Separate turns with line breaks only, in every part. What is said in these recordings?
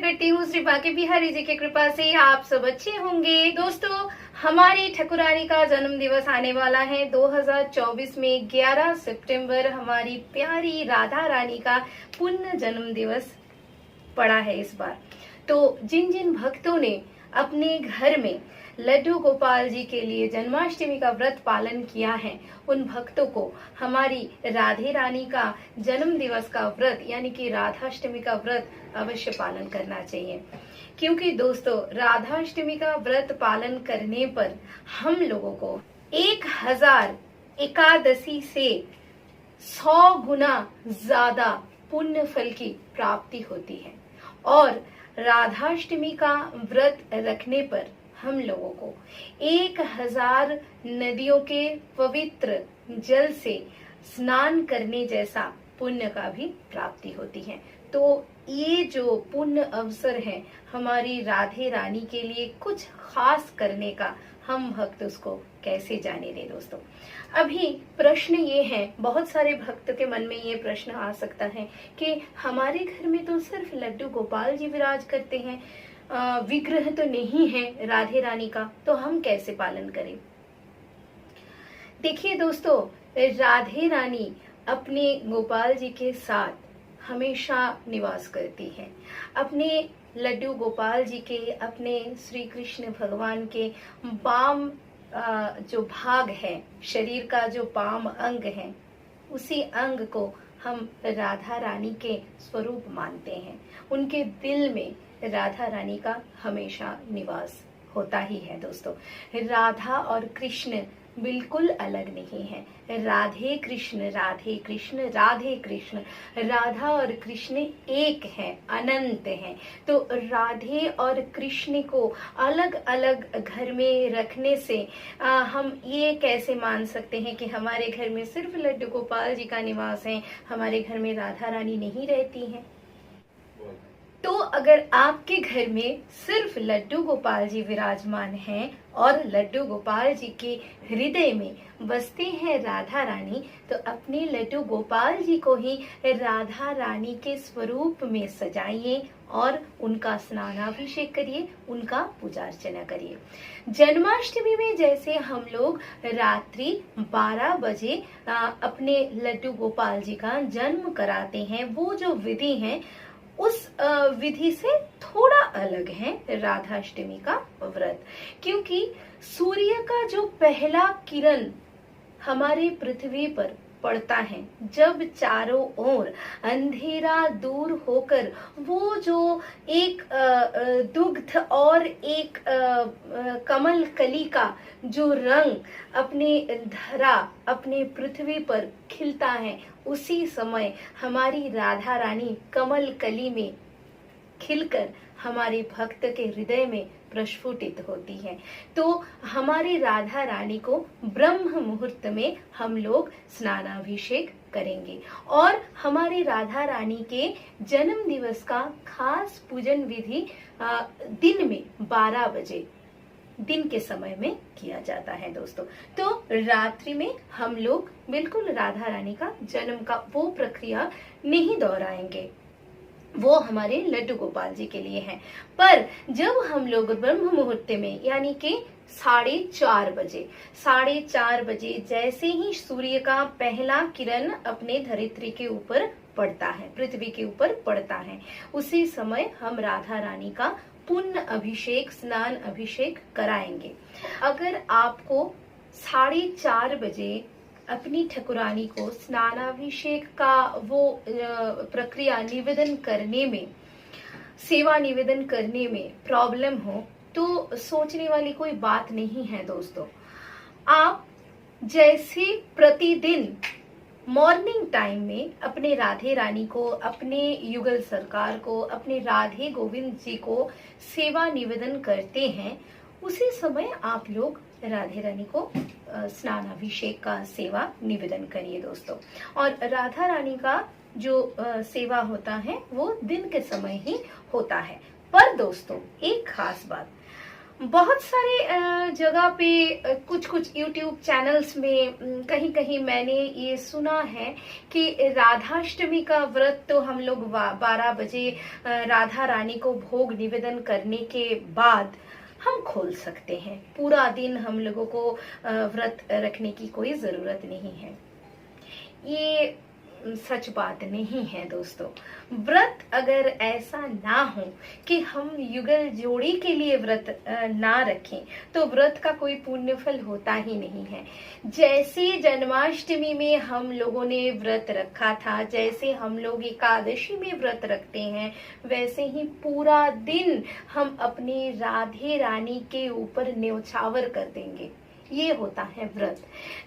करती हूँ श्री बांके बिहारी जी की कृपा से आप सब अच्छे होंगे। दोस्तों, हमारी ठकुरानी का जन्म दिवस आने वाला है 2024 में 11 सितंबर। हमारी प्यारी राधा रानी का पुण्य जन्म दिवस पड़ा है इस बार। तो जिन जिन भक्तों ने अपने घर में लड्डू गोपाल जी के लिए जन्माष्टमी का व्रत पालन किया है, उन भक्तों को हमारी राधे रानी का जन्म दिवस का व्रत यानी कि राधाष्टमी का व्रत अवश्य पालन करना चाहिए। क्योंकि दोस्तों, राधाष्टमी का व्रत पालन करने पर हम लोगों को 1000 एकादशी से 100 गुना ज्यादा पुण्य फल की प्राप्ति होती है। और राधाष्टमी का व्रत रखने पर हम लोगों को 1000 नदियों के पवित्र जल से स्नान करने जैसा पुण्य का भी प्राप्ति होती है। तो ये जो पुण्य अवसर है हमारी राधे रानी के लिए कुछ खास करने का, हम भक्त उसको कैसे जाने दे। दोस्तों, अभी प्रश्न ये है, बहुत सारे भक्त के मन में ये प्रश्न आ सकता है कि हमारे घर में तो सिर्फ लड्डू गोपाल जी विराज करते हैं, विग्रह तो नहीं है राधे रानी का, तो हम कैसे पालन करें। देखिए दोस्तों, राधे रानी अपने गोपाल जी के साथ हमेशा निवास करती है। अपने लड्डू गोपाल जी के, अपने श्री कृष्ण भगवान के बाम जो भाग है, शरीर का जो बाम अंग है, उसी अंग को हम राधा रानी के स्वरूप मानते हैं। उनके दिल में राधा रानी का हमेशा निवास होता ही है। दोस्तों, राधा और कृष्ण बिल्कुल अलग नहीं है। राधे कृष्ण राधे कृष्ण राधे कृष्ण, राधा और कृष्ण एक है, अनंत है। तो राधे और कृष्ण को अलग अलग घर में रखने से हम ये कैसे मान सकते हैं कि हमारे घर में सिर्फ लड्डू गोपाल जी का निवास है, हमारे घर में राधा रानी नहीं रहती हैं। तो अगर आपके घर में सिर्फ लड्डू गोपाल जी विराजमान हैं और लड्डू गोपाल जी के हृदय में बसते हैं राधा रानी, तो अपने लड्डू गोपाल जी को ही राधा रानी के स्वरूप में सजाइए और उनका स्नानाभिषेक करिए, उनका पूजा अर्चना करिए। जन्माष्टमी में जैसे हम लोग रात्रि 12 बजे अपने लड्डू गोपाल जी का जन्म कराते हैं, वो जो विधि है उस विधि से थोड़ा अलग है राधाष्टमी का व्रत। क्योंकि सूर्य का जो पहला किरण हमारे पृथ्वी पर पड़ता है, जब चारों ओर अंधेरा दूर होकर वो जो एक दुग्ध और एक कमल कली का जो रंग अपने धरा, अपने पृथ्वी पर खिलता है, उसी समय हमारी राधा रानी कमल कली में खिलकर हमारे भक्त के हृदय में प्रस्फुटित होती है। तो हमारी राधा रानी को ब्रह्म मुहूर्त में हम लोग स्नानाभिषेक करेंगे और हमारी राधा रानी के जन्म दिवस का खास पूजन विधि दिन में 12 बजे दिन के समय में किया जाता है। दोस्तों, तो रात्रि में हम लोग बिल्कुल राधा रानी का जन्म का वो प्रक्रिया नहीं दोहराएंगे, वो हमारे लड्डू गोपाल जी के लिए है। पर जब हम लोग ब्रह्म मुहूर्त में यानी कि 4:30 बजे जैसे ही सूर्य का पहला किरण अपने धरित्री के ऊपर पड़ता है, पृथ्वी के ऊपर पड़ता है, उसी समय हम राधा रानी का पुण्य अभिषेक, स्नान अभिषेक कराएंगे। अगर आपको 4:30 बजे अपनी ठकुरानी को स्नानाभिषेक का वो प्रक्रिया निवेदन करने में, सेवा निवेदन करने में प्रॉब्लम हो, तो सोचने वाली कोई बात नहीं है। दोस्तों, आप जैसे प्रतिदिन मॉर्निंग टाइम में अपने राधे रानी को, अपने युगल सरकार को, अपने राधे गोविंद जी को सेवा निवेदन करते हैं, उसी समय आप लोग राधे रानी को स्नानाभिषेक का सेवा निवेदन करिए। दोस्तों, और राधा रानी का जो सेवा होता है वो दिन के समय ही होता है। पर दोस्तों, एक खास बात, बहुत सारे जगह पे कुछ कुछ YouTube चैनल्स में कहीं कहीं मैंने ये सुना है कि राधाष्टमी का व्रत तो हम लोग 12 बजे राधा रानी को भोग निवेदन करने के बाद हम खोल सकते हैं। पूरा दिन हम लोगों को व्रत रखने की कोई जरूरत नहीं है। ये सच बात नहीं है दोस्तों। व्रत अगर ऐसा ना हो कि हम युगल जोड़ी के लिए व्रत ना रखें तो व्रत का कोई पुण्य फल होता ही नहीं है। जैसे जन्माष्टमी में हम लोगों ने व्रत रखा था, जैसे हम लोग एकादशी में व्रत रखते हैं, वैसे ही पूरा दिन हम अपनी राधे रानी के ऊपर न्यौछावर कर देंगे। ये होता है व्रत।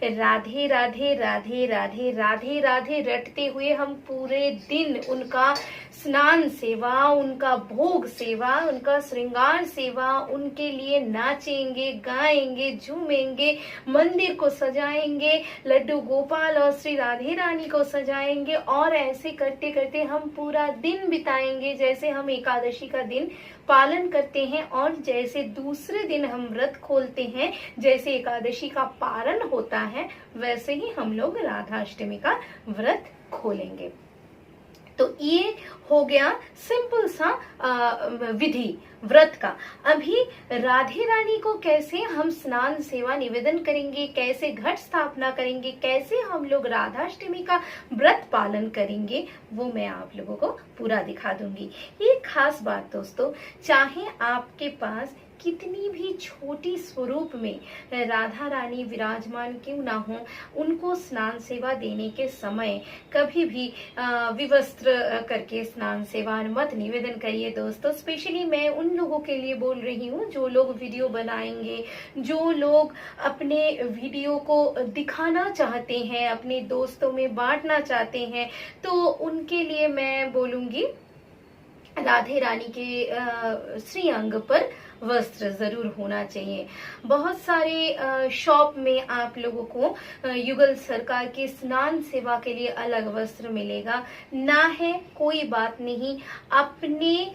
राधे राधे राधे राधे राधे राधे रटते हुए हम पूरे दिन उनका स्नान सेवा, उनका भोग सेवा, उनका श्रृंगार सेवा, उनके लिए नाचेंगे, गाएंगे, झूमेंगे, मंदिर को सजाएंगे, लड्डू गोपाल और श्री राधे रानी को सजाएंगे और ऐसे करते करते हम पूरा दिन बिताएंगे जैसे हम एकादशी का दिन पालन करते हैं। और जैसे दूसरे दिन हम व्रत खोलते हैं, जैसे एकादशी का पारण होता है, वैसे ही हम लोग राधाष्टमी का व्रत खोलेंगे। तो ये हो गया सिंपल सा विधि व्रत का। अभी राधे रानी को कैसे हम स्नान सेवा निवेदन करेंगे, कैसे घट स्थापना करेंगे, कैसे हम लोग राधाष्टमी का व्रत पालन करेंगे, वो मैं आप लोगों को पूरा दिखा दूंगी। ये खास बात दोस्तों, चाहे आपके पास कितनी भी छोटी स्वरूप में राधा रानी विराजमान क्यों ना हो, उनको स्नान सेवा देने के समय कभी भी विवस्त्र करके स्नान सेवा मत निवेदन करिए दोस्तों। स्पेशली मैं उन लोगों के लिए बोल रही हूँ जो लोग वीडियो बनाएंगे, जो लोग अपने वीडियो को दिखाना चाहते हैं, अपने दोस्तों में बांटना चाहते हैं, तो उनके लिए मैं बोलूंगी राधे रानी के श्री अंग पर वस्त्र जरूर होना चाहिए। बहुत सारे शॉप में आप लोगों को युगल सरकार के स्नान सेवा के लिए अलग वस्त्र मिलेगा, ना है कोई बात नहीं। अपने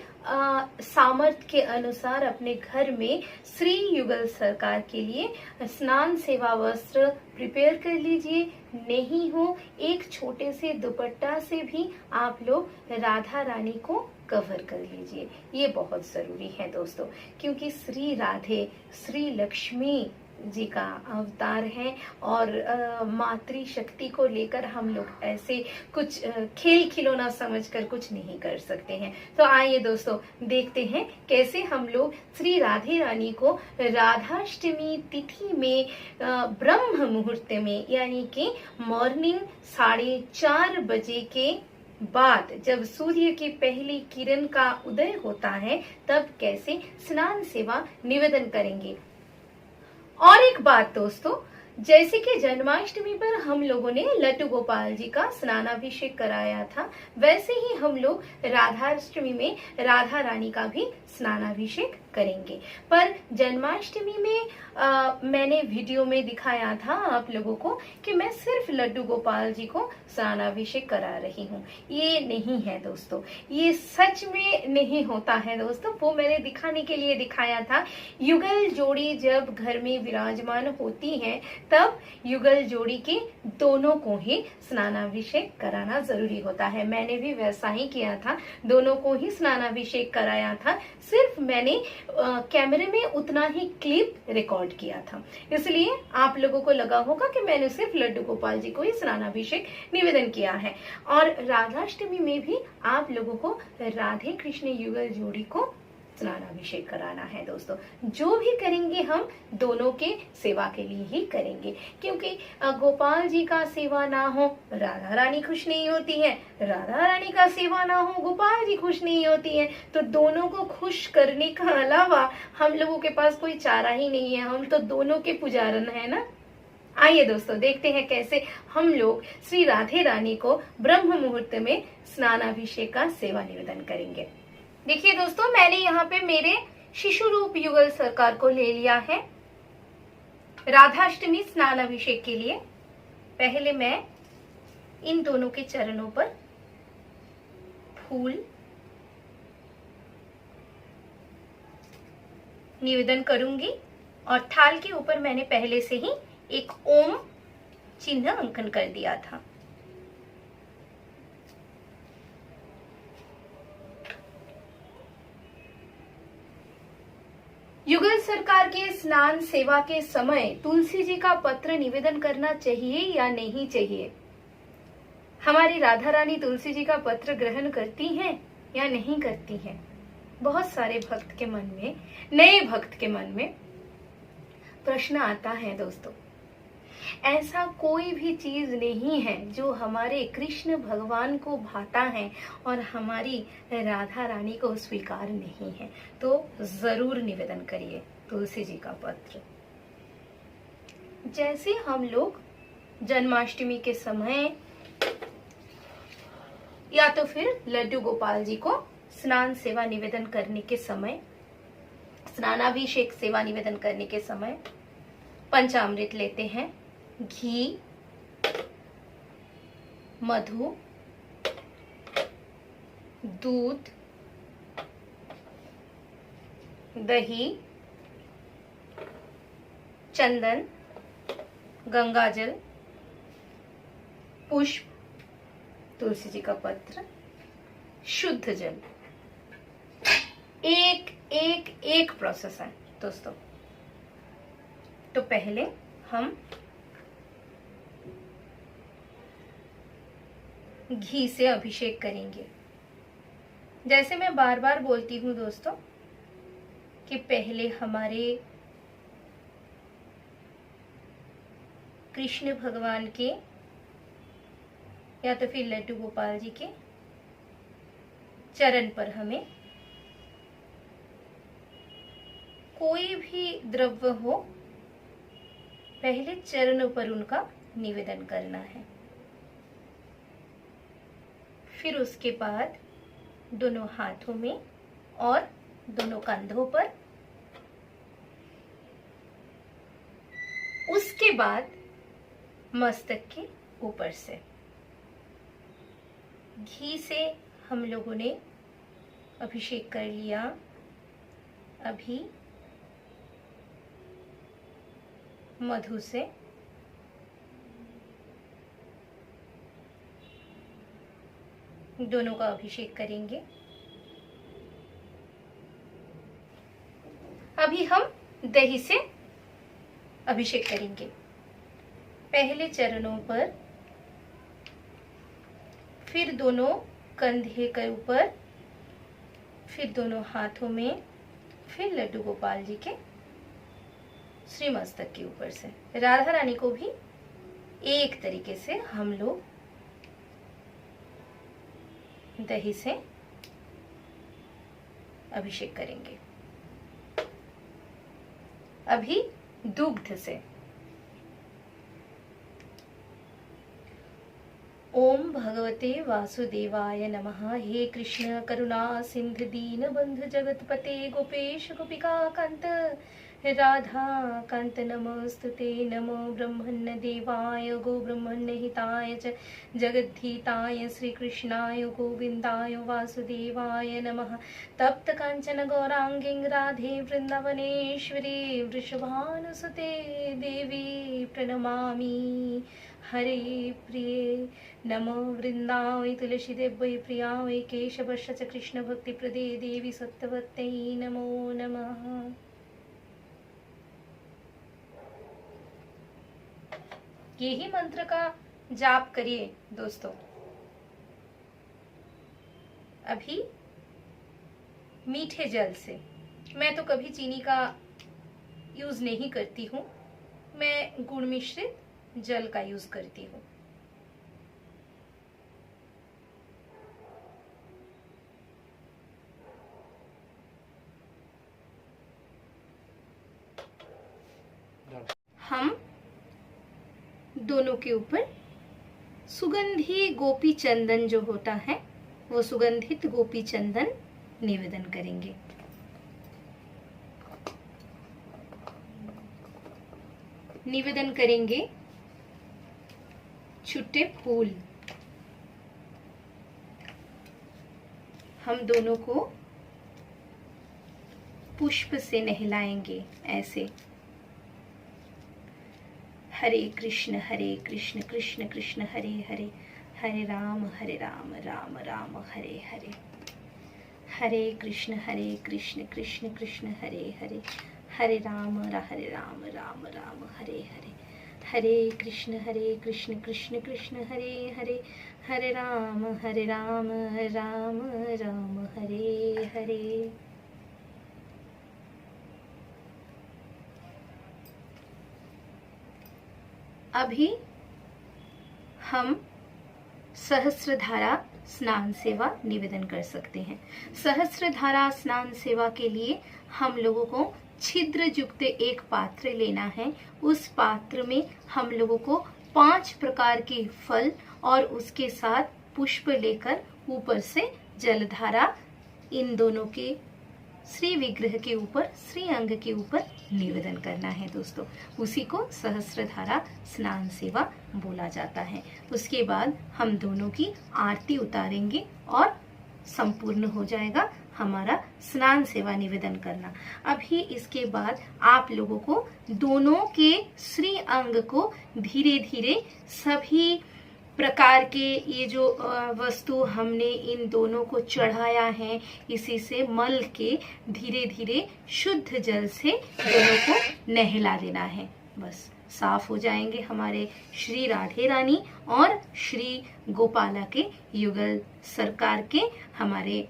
सामर्थ्य के अनुसार अपने घर में श्री युगल सरकार के लिए स्नान सेवा वस्त्र प्रिपेयर कर लीजिए। नहीं हो, एक छोटे से दुपट्टा से भी आप लोग राधा रानी को कवर कर लीजिए। ये बहुत जरूरी है दोस्तों, क्योंकि श्री राधे श्री लक्ष्मी जी का अवतार है और मातृ शक्ति को लेकर हम लोग ऐसे कुछ खेल खिलौना समझकर कुछ नहीं कर सकते हैं। तो आइए दोस्तों देखते हैं कैसे हम लोग श्री राधे रानी को राधाष्टमी तिथि में ब्रह्म मुहूर्त में, यानी कि मॉर्निंग 4:30 बजे के बाद, जब सूर्य की पहली किरण का उदय होता है, तब कैसे स्नान सेवा निवेदन करेंगे। और एक बात दोस्तों, जैसे कि जन्माष्टमी पर हम लोगों ने लड्डू गोपाल जी का स्नानाभिषेक कराया था, वैसे ही हम लोग राधाष्टमी में राधा रानी का भी स्नानाभिषेक करेंगे। पर जन्माष्टमी में मैंने वीडियो में दिखाया था आप लोगों को कि मैं सिर्फ लड्डू गोपाल जी को स्नानाभिषेक करा रही हूँ। ये नहीं है दोस्तों, ये सच में नहीं होता है दोस्तों। वो मैंने दिखाने के लिए दिखाया था। युगल जोड़ी जब घर में विराजमान होती है, तब युगल जोड़ी के दोनों को ही स्नानाभिषेक कराना जरूरी होता है। मैंने भी वैसा ही किया था, दोनों को ही स्नानाभिषेक कराया था। सिर्फ मैंने कैमरे में उतना ही क्लिप रिकॉर्ड किया था, इसलिए आप लोगों को लगा होगा कि मैंने सिर्फ लड्डू गोपाल जी को ही स्नानाभिषेक निवेदन किया है। और राधाष्टमी में भी आप लोगों को राधे कृष्ण युगल जोड़ी को स्नानाभिषेक कराना है दोस्तों। जो भी करेंगे हम दोनों के सेवा के लिए ही करेंगे, क्योंकि गोपाल जी का सेवा ना हो राधा रानी खुश नहीं होती है, राधा रानी का सेवा ना हो गोपाल जी खुश नहीं होती है। तो दोनों को खुश करने का अलावा हम लोगों के पास कोई चारा ही नहीं है, हम तो दोनों के पुजारन है ना। आइए दोस्तों देखते हैं कैसे हम लोग श्री राधे रानी को ब्रह्म मुहूर्त में स्नानाभिषेक का सेवा निवेदन करेंगे। देखिए दोस्तों, मैंने यहाँ पे मेरे शिशु रूप युगल सरकार को ले लिया है राधाष्टमी स्नानाभिषेक के लिए। पहले मैं इन दोनों के चरणों पर फूल, निवेदन करूंगी और थाल के ऊपर मैंने पहले से ही एक ओम चिन्ह अंकन कर दिया था। युगल सरकार के स्नान सेवा के समय तुलसी जी का पत्र निवेदन करना चाहिए या नहीं चाहिए? हमारी राधा रानी तुलसी जी का पत्र ग्रहण करती हैं या नहीं करती हैं? बहुत सारे भक्त के मन में, नए भक्त के मन में प्रश्न आता है दोस्तों। ऐसा कोई भी चीज नहीं है जो हमारे कृष्ण भगवान को भाता है और हमारी राधा रानी को स्वीकार नहीं है, तो जरूर निवेदन करिए तुलसी जी का पत्र। जैसे हम लोग जन्माष्टमी के समय या तो फिर लड्डू गोपाल जी को स्नान सेवा निवेदन करने के समय, स्नानाभिषेक सेवा निवेदन करने के समय पंचामृत लेते हैं, घी, मधु, दूध, दही, चंदन, गंगाजल, पुष्प, तुलसी जी का पत्र, शुद्ध जल, एक प्रोसेस है दोस्तों। तो पहले हम घी से अभिषेक करेंगे। जैसे मैं बार बार बोलती हूँ दोस्तों कि पहले हमारे कृष्ण भगवान के या तो फिर लड्डू गोपाल जी के चरण पर हमें कोई भी द्रव्य हो, पहले चरणों पर उनका निवेदन करना है। फिर उसके बाद दोनों हाथों में और दोनों कंधों पर, उसके बाद मस्तक के ऊपर से घी से हम लोगों ने अभिषेक कर लिया। अभी मधु से, दोनों का अभिषेक करेंगे। अभी हम दही से अभिषेक करेंगे। पहले चरणों पर, फिर दोनों कंधे के ऊपर, फिर दोनों हाथों में, फिर लड्डू गोपाल जी के श्री मस्तक के ऊपर से। राधा रानी को भी एक तरीके से हम लोग दही से अभिषेक करेंगे। अभी दुग्ध से। ओम भगवते वासुदेवाय नमः। हे कृष्ण करुणा सिंधु दीन बंधु जगतपते गोपेश गोपिका कांत राधा कांत नमस्तुते। नमो ब्रह्मण्य देवाय गो ब्रह्मण्य हिताय च जगद्धिताय श्री कृष्णाय गोविंदाय वासुदेवाय नमः। तप्त कांचन गौरांगी राधे वृंदावनेश्वरी वृषभानुसुते देवी प्रणमामि। हरे प्रिये नमो वृंदावै तुलसी देव्यै प्रियायै केशवश च कृष्ण भक्ति प्रदे देवी सत्यवत्यै नमो नमः। यही मंत्र का जाप करिए दोस्तों। अभी मीठे जल से, मैं तो कभी चीनी का यूज नहीं करती हूँ, मैं गुड़ मिश्रित जल का यूज करती हूँ। हम दोनों के ऊपर सुगंधी गोपी चंदन जो होता है, वो सुगंधित गोपी चंदन निवेदन करेंगे। निवेदन करेंगे छुट्टे फूल। हम दोनों को पुष्प से नहलाएंगे ऐसे। हरे कृष्ण कृष्ण कृष्ण हरे हरे, हरे राम राम राम हरे हरे। हरे कृष्ण कृष्ण कृष्ण हरे हरे, हरे राम राम राम हरे हरे। हरे कृष्ण कृष्ण कृष्ण हरे हरे, हरे राम राम राम हरे हरे। अभी हम सहस्त्रधारा स्नान सेवा निवेदन कर सकते हैं। सहस्त्रधारा स्नान सेवा के लिए हम लोगों को छिद्र युक्त एक पात्र लेना है। उस पात्र में हम लोगों को 5 प्रकार के फल और उसके साथ पुष्प लेकर ऊपर से जलधारा इन दोनों के श्री विग्रह के ऊपर, श्री अंग के ऊपर निवेदन करना है दोस्तों। उसी को सहस्त्रधारा स्नान सेवा बोला जाता है। उसके बाद हम दोनों की आरती उतारेंगे और संपूर्ण हो जाएगा हमारा स्नान सेवा निवेदन करना। अभी इसके बाद आप लोगों को दोनों के श्री अंग को धीरे धीरे सभी प्रकार के ये जो वस्तु हमने इन दोनों को चढ़ाया है, इसी से मल के धीरे धीरे शुद्ध जल से दोनों को नहला देना है। बस साफ हो जाएंगे हमारे श्री राधे रानी और श्री गोपाला के युगल सरकार के हमारे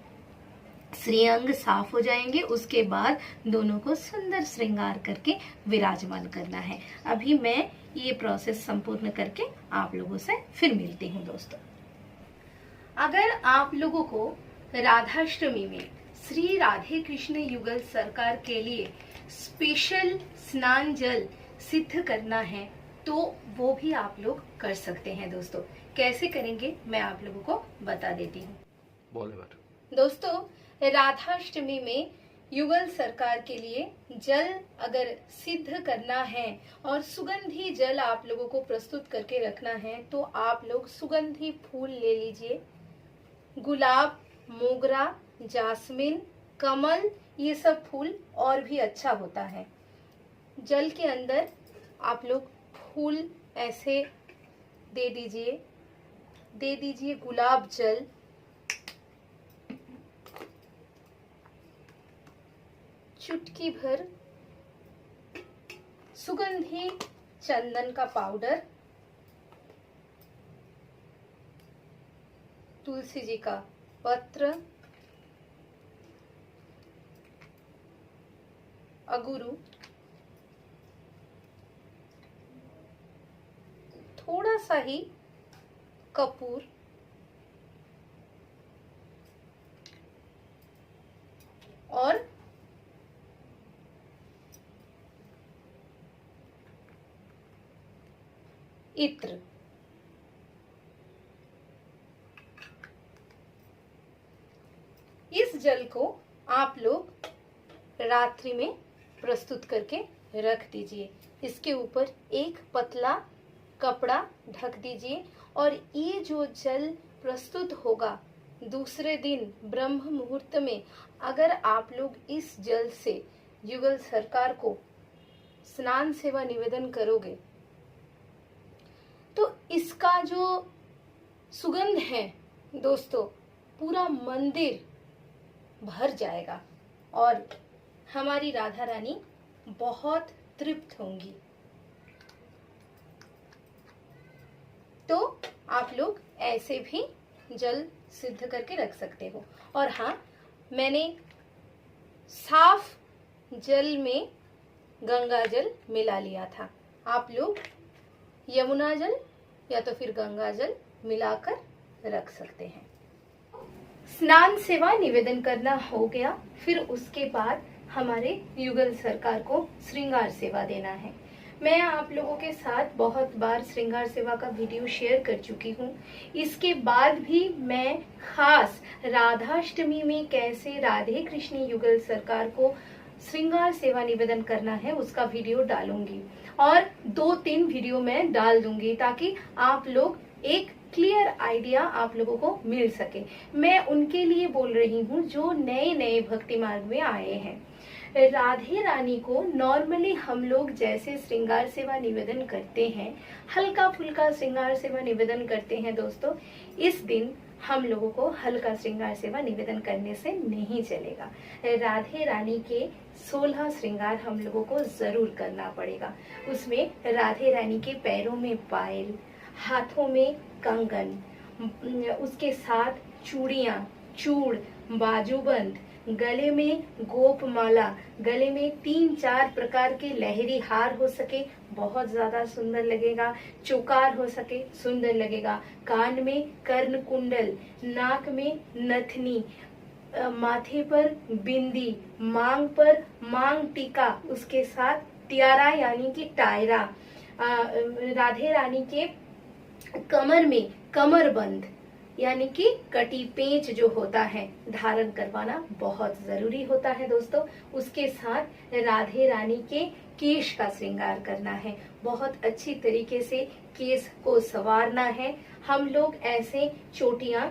श्री अंग साफ हो जाएंगे। उसके बाद दोनों को सुंदर श्रृंगार करके विराजमान करना है। अभी मैं ये प्रोसेस संपूर्ण करके आप लोगों से फिर मिलती हूँ दोस्तों। अगर आप लोगों को राधाष्टमी में श्री राधे कृष्ण युगल सरकार के लिए स्पेशल स्नान जल सिद्ध करना है तो वो भी आप लोग कर सकते हैं दोस्तों। कैसे करेंगे मैं आप लोगों को बता देती हूँ। बोले दोस्तों, राधाष्टमी में युगल सरकार के लिए जल अगर सिद्ध करना है और सुगंधी जल आप लोगों को प्रस्तुत करके रखना है तो आप लोग सुगंधी फूल ले लीजिए। गुलाब, मोगरा, जास्मिन, कमल, ये सब फूल और भी अच्छा होता है। जल के अंदर आप लोग फूल ऐसे दे दीजिए गुलाब जल, चुटकी भर सुगंधी चंदन का पाउडर, तुलसी जी का पत्र, अगुरु, थोड़ा सा ही कपूर, और इत्र। इस जल को आप लोग रात्रि में प्रस्तुत करके रख दीजिए। इसके ऊपर एक पतला कपड़ा ढक दीजिए और ये जो जल प्रस्तुत होगा दूसरे दिन ब्रह्म मुहूर्त में अगर आप लोग इस जल से युगल सरकार को स्नान सेवा निवेदन करोगे तो इसका जो सुगंध है दोस्तों पूरा मंदिर भर जाएगा और हमारी राधा रानी बहुत तृप्त होंगी। तो आप लोग ऐसे भी जल सिद्ध करके रख सकते हो। और हाँ, मैंने साफ जल में गंगा जल मिला लिया था। आप लोग यमुना जल या तो फिर गंगा जल मिलाकर रख सकते हैं। स्नान सेवा निवेदन करना हो गया, फिर उसके बाद हमारे युगल सरकार को श्रृंगार सेवा देना है। मैं आप लोगों के साथ बहुत बार श्रृंगार सेवा का वीडियो शेयर कर चुकी हूँ। इसके बाद भी मैं खास राधाष्टमी में कैसे राधे कृष्ण युगल सरकार को श्रृंगार सेवा निवेदन करना है उसका वीडियो डालूंगी और 2-3 वीडियो मैं डाल दूंगी ताकि आप लोग एक क्लियर आइडिया आप लोगों को मिल सके। मैं उनके लिए बोल रही हूँ जो नए नए भक्ति मार्ग में आए हैं। राधे रानी को नॉर्मली हम लोग जैसे श्रृंगार सेवा निवेदन करते हैं, हल्का फुल्का श्रृंगार सेवा निवेदन करते हैं दोस्तों, इस दिन हम लोगों को हल्का श्रृंगार सेवा निवेदन करने से नहीं चलेगा। राधे रानी के 16 श्रृंगार हम लोगों को जरूर करना पड़ेगा। उसमें राधे रानी के पैरों में पायल, हाथों में कंगन, उसके साथ चूड़ियां, चूड़, बाजूबंद, गले में गोप माला, गले में 3-4 प्रकार के लहरी हार हो सके बहुत ज्यादा सुंदर लगेगा, चौकार हो सके सुंदर लगेगा, कान में कर्ण कुंडल, नाक में नथनी, माथे पर बिंदी, मांग पर मांग टीका, उसके साथ तियारा यानी कि टायरा, राधे रानी के कमर में कमरबंद यानी कि कटी पेंच जो होता है धारण करवाना बहुत जरूरी होता है दोस्तों। उसके साथ राधे रानी के केश का श्रृंगार करना है, बहुत अच्छी तरीके से केस को संवारना है। हम लोग ऐसे चोटियां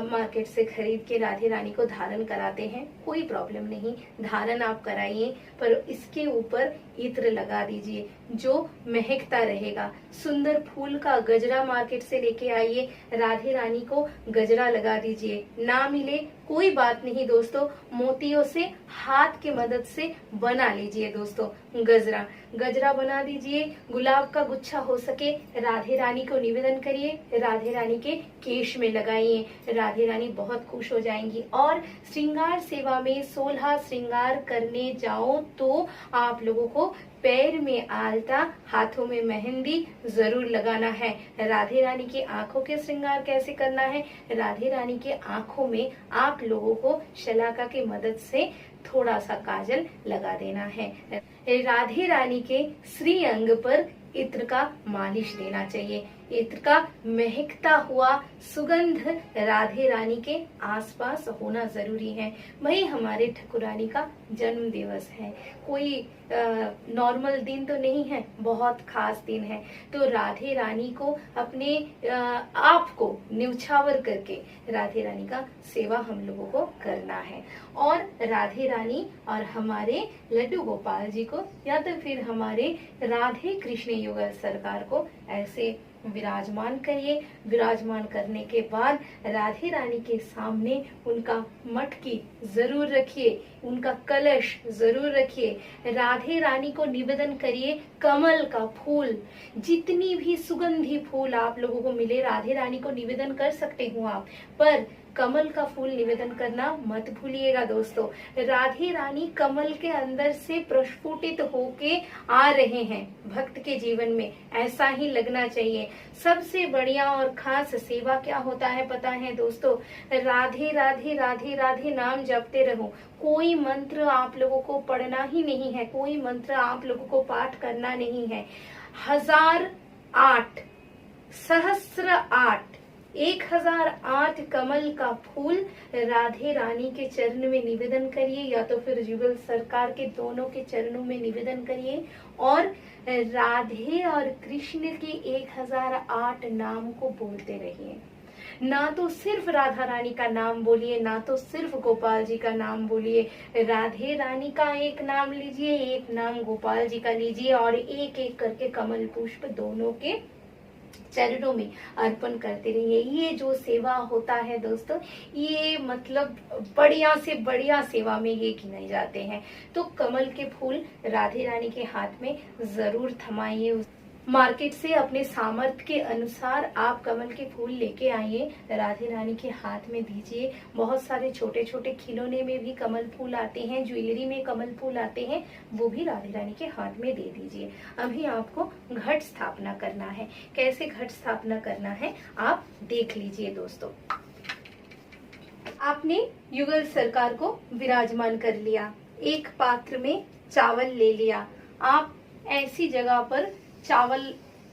मार्केट से खरीद के राधे रानी को धारण कराते हैं, कोई प्रॉब्लम नहीं, धारण आप कराइए, पर इसके ऊपर इत्र लगा दीजिए जो महकता रहेगा। सुंदर फूल का गजरा मार्केट से लेके आइए, राधे रानी को गजरा लगा दीजिए। ना मिले कोई बात नहीं दोस्तों, मोतियों से हाथ की मदद से बना लीजिए दोस्तों गजरा, गजरा बना दीजिए। गुलाब का गुच्छा हो सके राधे रानी को निवेदन करिए, राधे रानी के केश में लगाइए, राधे रानी बहुत खुश हो जाएंगी। और श्रृंगार सेवा में 16 श्रृंगार करने जाओ तो आप लोगों को पैर में आलता, हाथों में मेहंदी जरूर लगाना है। राधे रानी की आंखों के श्रृंगार कैसे करना है, राधे रानी के आंखों में आप लोगों को शलाका की मदद से थोड़ा सा काजल लगा देना है। राधे रानी के श्री अंग पर इत्र का मालिश देना चाहिए। इत्र का महकता हुआ सुगंध राधे रानी के आसपास होना जरूरी है। वही हमारे ठाकुरानी का जन्म दिवस है, कोई नॉर्मल दिन तो नहीं है, बहुत खास दिन है। तो राधे रानी को अपने आप को न्यौछावर करके राधे रानी का सेवा हम लोगों को करना है। और राधे रानी और हमारे लड्डू गोपाल जी को या तो फिर हमारे राधे कृष्ण युगल सरकार को ऐसे विराजमान करिए। विराजमान करने के बाद राधे रानी के सामने उनका मटकी जरूर रखिए, उनका कलश जरूर रखिए। राधे रानी को निवेदन करिए कमल का फूल, जितनी भी सुगंधी फूल आप लोगों को मिले राधे रानी को निवेदन कर सकते हो आप, पर कमल का फूल निवेदन करना मत भूलिएगा दोस्तों। राधे रानी कमल के अंदर से प्रस्फुटित होके आ रहे हैं भक्त के जीवन में, ऐसा ही लगना चाहिए। सबसे बढ़िया और खास सेवा क्या होता है पता है दोस्तों, राधे राधे राधे राधे नाम जपते रहो। कोई मंत्र आप लोगों को पढ़ना ही नहीं है, कोई मंत्र आप लोगों को पाठ करना नहीं है। 1008 सहस्र 8 1008 कमल का फूल राधे रानी के चरण में निवेदन करिए, या तो फिर जुगल सरकार के दोनों के चरणों में निवेदन करिए और राधे और कृष्ण के 1008 नाम को बोलते रहिए। ना तो सिर्फ राधा रानी का नाम बोलिए, ना तो सिर्फ गोपाल जी का नाम बोलिए। राधे रानी का एक नाम लीजिए, एक नाम गोपाल जी का लीजिए और एक एक करके कमल पुष्प दोनों के चरणों में अर्पण करते रहिए। ये जो सेवा होता है दोस्तों, ये मतलब बढ़िया से बढ़िया सेवा में ये गिनाए जाते हैं। तो कमल के फूल राधे रानी के हाथ में जरूर थमाइए। मार्केट से अपने सामर्थ्य के अनुसार आप कमल के फूल लेके आइए, राधे रानी के हाथ में दीजिए। बहुत सारे छोटे छोटे खिलौने में भी कमल फूल आते हैं, ज्वेलरी में कमल फूल आते हैं, वो भी राधे रानी के हाथ में दे दीजिए। अभी आपको घट स्थापना करना है। कैसे घट स्थापना करना है आप देख लीजिए दोस्तों। आपने युगल सरकार को विराजमान कर लिया, एक पात्र में चावल ले लिया। आप ऐसी जगह पर चावल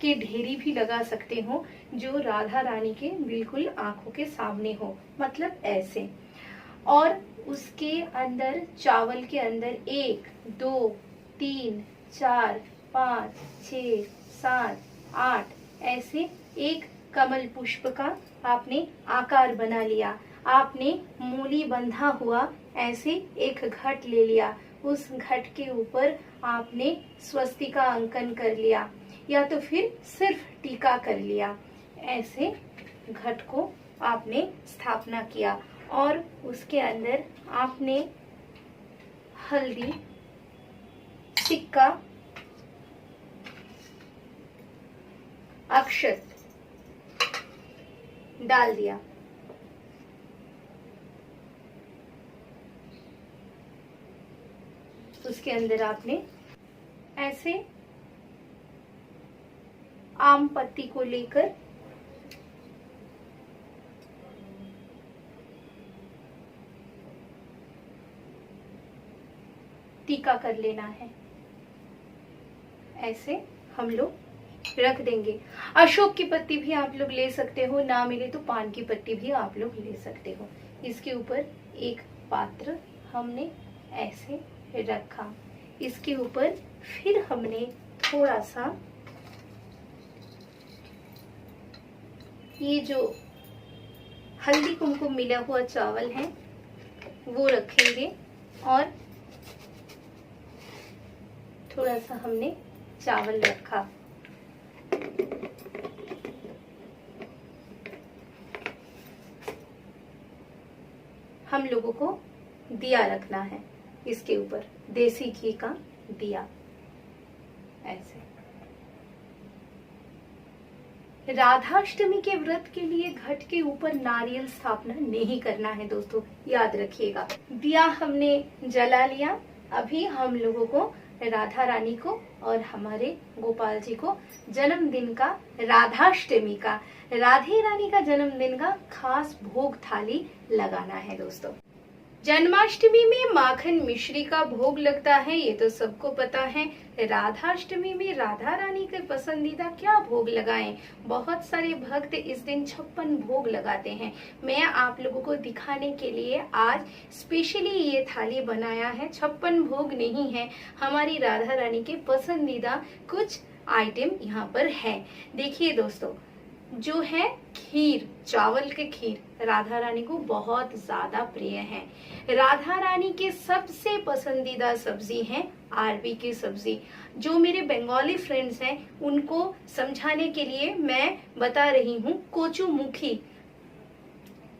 के ढेरी भी लगा सकते हो जो राधा रानी के बिल्कुल आंखों के सामने हो, मतलब ऐसे। और उसके अंदर चावल के अंदर 1 2 3 4 5 6 7 8 ऐसे एक कमल पुष्प का आपने आकार बना लिया। आपने मूली बंधा हुआ ऐसे एक घट ले लिया। उस घट के ऊपर आपने स्वस्तिका अंकन कर लिया या तो फिर सिर्फ टीका कर लिया। ऐसे घट को आपने स्थापना किया और उसके अंदर आपने हल्दी, सिक्का, अक्षत डाल दिया। उसके अंदर आपने ऐसे आम पत्ती को लेकर टीका कर लेना है। ऐसे हम लोग रख देंगे। अशोक की पत्ती भी आप लोग ले सकते हो, ना मिले तो पान की पत्ती भी आप लोग ले सकते हो। इसके ऊपर एक पात्र हमने ऐसे रखा। इसके ऊपर फिर हमने थोड़ा सा ये जो हल्दी कुमकुम मिला हुआ चावल है वो रखेंगे और थोड़ा सा हमने चावल रखा। हम लोगों को दिया रखना है इसके ऊपर, देसी घी का दिया। ऐसे राधाष्टमी के व्रत के लिए घट के ऊपर नारियल स्थापना नहीं करना है दोस्तों, याद रखिएगा। दिया हमने जला लिया। अभी हम लोगों को राधा रानी को और हमारे गोपाल जी को जन्मदिन का, राधाष्टमी का, राधे रानी का जन्मदिन का खास भोग थाली लगाना है दोस्तों। जन्माष्टमी में माखन मिश्री का भोग लगता है, ये तो सबको पता है। राधाष्टमी में राधा रानी के पसंदीदा क्या भोग लगाएं? बहुत सारे भक्त इस दिन 56 भोग लगाते हैं। मैं आप लोगों को दिखाने के लिए आज स्पेशली ये थाली बनाया है। 56 भोग नहीं है, हमारी राधा रानी के पसंदीदा कुछ आइटम यहाँ पर है। देखिए दोस्तों, जो है खीर, चावल के खीर राधा रानी को बहुत ज्यादा प्रिय है। राधा रानी के सबसे पसंदीदा सब्जी है अरबी की सब्जी। जो मेरे बंगाली फ्रेंड्स हैं उनको समझाने के लिए मैं बता रही हूँ, कोचू मुखी,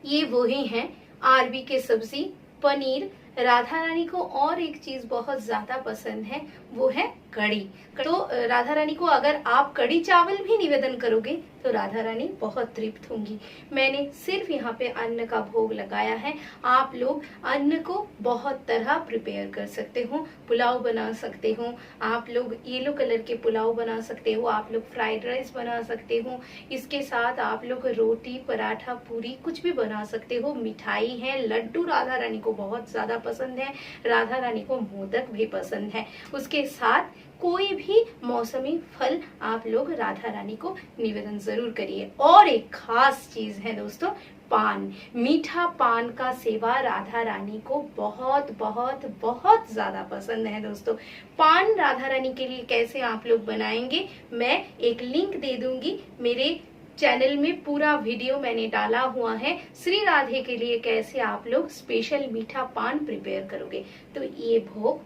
ये वही है अरबी की सब्जी, पनीर। राधा रानी को और एक चीज बहुत ज्यादा पसंद है, वो है कड़ी। तो राधा रानी को अगर आप कड़ी चावल भी निवेदन करोगे तो राधा रानी बहुत तृप्त होंगी। मैंने सिर्फ यहाँ पे अन्न का भोग लगाया है। आप लोग अन्न को बहुत तरह प्रिपेयर कर सकते हो। पुलाव बना सकते हो, आप लोग येलो कलर के पुलाव बना सकते हो, आप लोग फ्राइड राइस बना सकते हो। इसके साथ आप लोग रोटी, पराठा, पूरी कुछ भी बना सकते हो। मिठाई है, लड्डू राधा रानी को बहुत ज्यादा पसंद है। राधा रानी को मोदक भी पसंद है। उसके साथ कोई भी मौसमी फल आप लोग राधा रानी को निवेदन जरूर करिए। और एक खास चीज है दोस्तों, पान, मीठा पान का सेवा राधा रानी को बहुत बहुत बहुत ज्यादा पसंद है दोस्तों। पान राधा रानी के लिए कैसे आप लोग बनाएंगे, मैं एक लिंक दे दूंगी। मेरे चैनल में पूरा वीडियो मैंने डाला हुआ है, श्री राधे के लिए कैसे आप लोग स्पेशल मीठा पान प्रिपेयर करोगे। तो ये भोग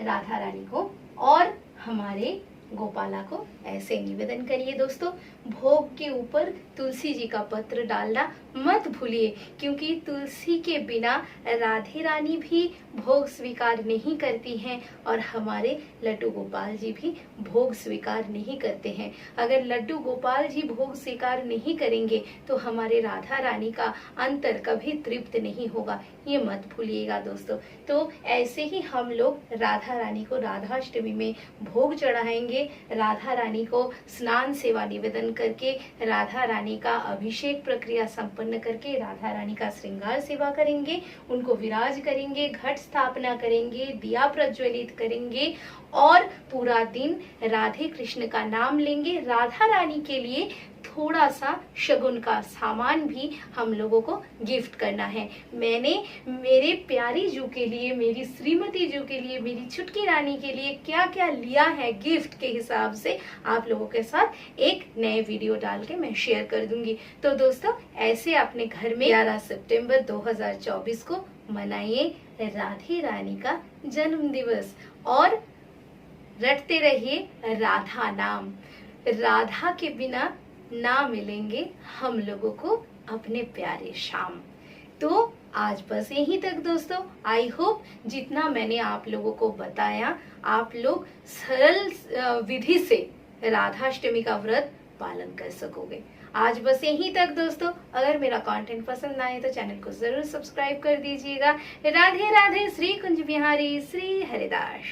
राधा रानी को और हमारे गोपाला को ऐसे निवेदन करिए दोस्तों। भोग के ऊपर तुलसी जी का पत्र डालना मत भूलिए, क्योंकि तुलसी के बिना राधे रानी भी भोग स्वीकार नहीं करती हैं और हमारे लड्डू गोपाल जी भी भोग स्वीकार नहीं करते हैं। अगर लड्डू गोपाल जी भोग स्वीकार नहीं करेंगे तो हमारे राधा रानी का अंतर कभी तृप्त नहीं होगा, ये मत भूलिएगा दोस्तों। तो ऐसे ही हम लोग राधा रानी को राधाष्टमी में भोग चढ़ाएंगे। राधा रानी को स्नान सेवा निवेदन करके, राधा रानी का अभिषेक प्रक्रिया संपन्न करके राधा रानी का श्रृंगार सेवा करेंगे, उनको विराज करेंगे, घट स्थापना करेंगे, दिया प्रज्वलित करेंगे और पूरा दिन राधे कृष्ण का नाम लेंगे। राधा रानी के लिए थोड़ा सा शगुन का सामान भी हम लोगों को गिफ्ट करना है। मैंने मेरे प्यारी जू के लिए, मेरी श्रीमती जू के लिए, मेरी छुटकी रानी के लिए क्या क्या लिया है गिफ्ट के हिसाब से आप लोगों के साथ एक नए वीडियो डाल के मैं शेयर कर दूंगी। तो दोस्तों ऐसे अपने घर में 11 सितंबर 2024 को मनाइए राधे रानी का जन्म दिवस और रटते रहिए राधा नाम। राधा के बिना ना मिलेंगे हम लोगों को अपने प्यारे श्याम। तो आज बस यहीं तक दोस्तों। आई होप जितना मैंने आप लोगों को बताया आप लोग सरल विधि से राधाष्टमी का व्रत पालन कर सकोगे। आज बस यहीं तक दोस्तों। अगर मेरा कंटेंट पसंद आए तो चैनल को जरूर सब्सक्राइब कर दीजिएगा। राधे राधे। श्री कुंज बिहारी, श्री हरिदास।